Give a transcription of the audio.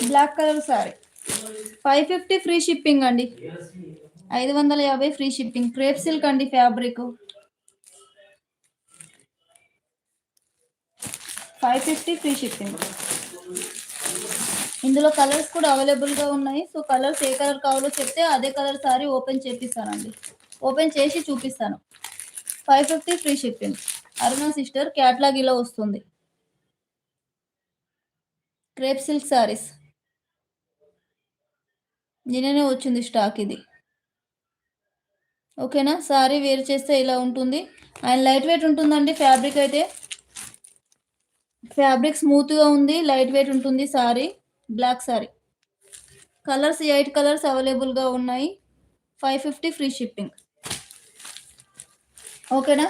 Black colour sari 550 free shipping అండి. 550 free shipping. Crepe silk అండి fabric. 550 free shipping. ఇందులో colours కూడా అవైలబుల్గా ఉన్నాయి. సో కలర్స్ ఏ కలర్ కావాలో చెప్తే అదే కలర్ సారీ ఓపెన్ చేపిస్తానండి. ఓపెన్ చేసి చూపిస్తాను. 550 ఫ్రీ షిప్పింగ్. అరుణ సిస్టర్ క్యాట్లాగ్ ఇలా వస్తుంది. క్రేప్ సిల్క్ సారీస్ నిన్ననే వచ్చింది స్టాక్ ఇది. ఓకేనా. సారీ వేర్ చేస్తే ఇలా ఉంటుంది. అండ్ లైట్ వెయిట్ ఉంటుందండి. ఫ్యాబ్రిక్ అయితే ఫ్యాబ్రిక్ స్మూత్గా ఉంది, లైట్ వెయిట్ ఉంటుంది sari. Black sari. Colours 8 colours అవైలబుల్గా ఉన్నాయి. 550 ఫ్రీ షిప్పింగ్. ఓకేనా.